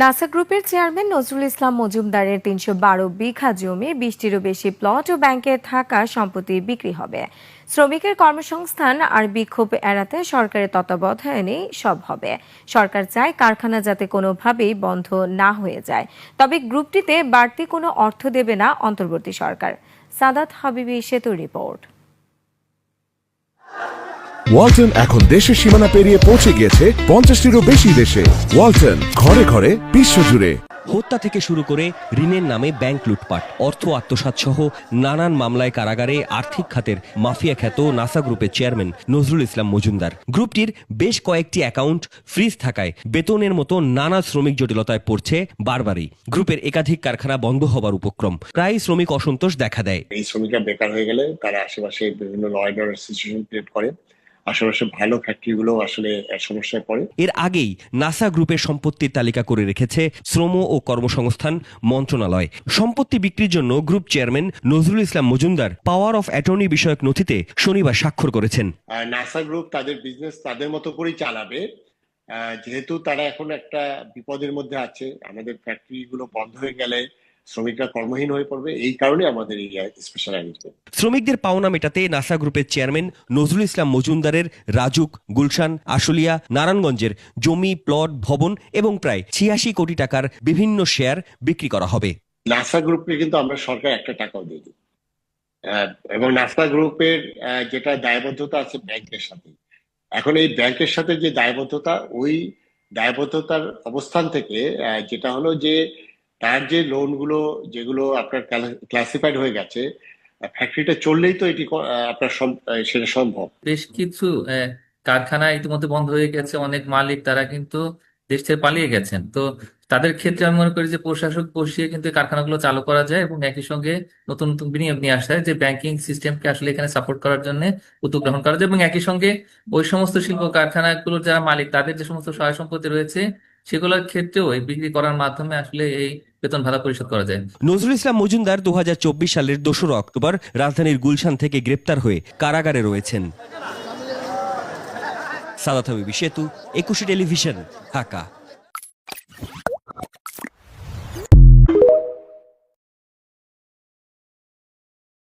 NASA গ্রুপের chairman Nazrul Islam মজুমদারের ৩১২ বিঘা জমি ২০টিরও বেশি প্লট ও ব্যাংকে থাকা সম্পত্তি বিক্রি হবে। শ্রমিকের কর্মসংস্থান আর বিক্ষোভ এড়াতে সরকারের তত্ত্বাবধানেই সব হবে। সরকার চায় কারখানা যাতে কোনোভাবেই বন্ধ না হয়ে যায়, তবে গ্রুপটিতে বাড়তি কোনো অর্থ দেবে না অন্তর্বর্তী সরকার। সাদাত হাবিবি সেতু রিপোর্ট। ওয়ালটন এখন দেশের সীমানা পেরিয়ে পৌঁছে গিয়েছে 50টিরও বেশি দেশে। ওয়ালটন, ঘরে ঘরে বিশ্বজুড়ে। হত্যা থেকে শুরু করে ঋণের নামে ব্যাংক লুটপাট, অর্থ আত্মসাৎ সহ নানান মামলায় কারাগারে আর্থিক খাতের মাফিয়া খ্যাত নাসা গ্রুপের চেয়ারম্যান নজরুল ইসলাম মজুমদার। গ্রুপটির বেশ কয়েকটি অ্যাকাউন্ট ফ্রিজ থাকায় বেতনের মতো নানা শ্রমিক জটিলতায় পড়ছে বারবারই। গ্রুপের একাধিক কারখানা বন্ধ হবার উপক্রম, প্রায় শ্রমিক অসন্তোষ দেখা দেয়। এই শ্রমিকরা বেকার হয়ে গেলে তারা আশেপাশে বিভিন্ন law and order situation create করে, আশেপাশে ভালো ফ্যাক্টরিগুলো আসলে সমস্যায় পড়ে। এর আগেই নাসা গ্রুপের সম্পত্তির তালিকা করে রেখেছে শ্রম ও কর্মসংস্থান মন্ত্রণালয়। সম্পত্তি বিক্রির জন্য group chairman Nazrul Islam Majumdar power of attorney বিষয়ক নথিতে শনিবার স্বাক্ষর করেছেন। নাসা গ্রুপ তাদের বিজনেস তাদের মতো করেই চালাবে, যেহেতু তারা এখন একটা বিপদের মধ্যে আছে। আমাদের ফ্যাক্টরিগুলো বন্ধ হয়ে গেলে শ্রমিকরা কর্মহীন হয়ে পড়বে, এই কারণে আমাদের এই স্পেশাল অ্যারেঞ্জমেন্ট। শ্রমিকদের পাওনা মেটাতে নাসা গ্রুপের চেয়ারম্যান নজরুল ইসলাম মজুমদারের রাজুক, গুলশান, আশুলিয়া, নারায়ণগঞ্জের জমি, প্লট, ভবন এবং প্রায় 86 কোটি টাকার বিভিন্ন শেয়ার বিক্রি করা হবে। নাসা গ্রুপকে কিন্তু আমরা সরকার একটা টাকাও দিয়ে দিই, এবং নাসা গ্রুপের যেটা দায়বদ্ধতা আছে ব্যাংকের সাথে। এখন এই ব্যাংকের সাথে যে দায়বদ্ধতা, ওই দায়বদ্ধতার অবস্থান থেকে যেটা হলো যে তার যে লোনগুলো যেগুলো আপনার ক্লাসিফাইড হয়ে গেছে, ফ্যাক্টরিটা চললেই তো এটি আপনার সেটা সম্ভব। বেশ কিছু কারখানা ইতিমধ্যে বন্ধ হয়ে গেছে, অনেক মালিক তারা কিন্তু দেশ থেকে পালিয়ে গেছেন। তো তাদের ক্ষেত্রে আমি মনে করি যে প্রশাসক বসিয়ে কিন্তু এই কারখানাগুলো চালু করা যায় এবং একই সঙ্গে নতুন নতুন বিনিয়োগ নিয়ে আসা যায়, যে ব্যাংকিং সিস্টেমকে আসলে এখানে সাপোর্ট করার জন্য উদ্যোগ গ্রহণ করা যায়, এবং একই সঙ্গে ওই সমস্ত শিল্প কারখানাগুলোর যারা মালিক তাদের যে সমস্ত সহায় সম্পত্তি রয়েছে সেগুলোর ক্ষেত্রেও এই বিক্রি করার মাধ্যমে আসলে এই বেতন ভাতা পরিশোধ করা যায়। নজরুল ইসলাম মজুমদার 2024 সালের 2 অক্টোবর রাজধানীর গুলশান থেকে গ্রেপ্তার হয়ে কারাগারে রয়েছেন। সাদাত হাবিবি সেতু, 21 টেলিভিশন, ঢাকা।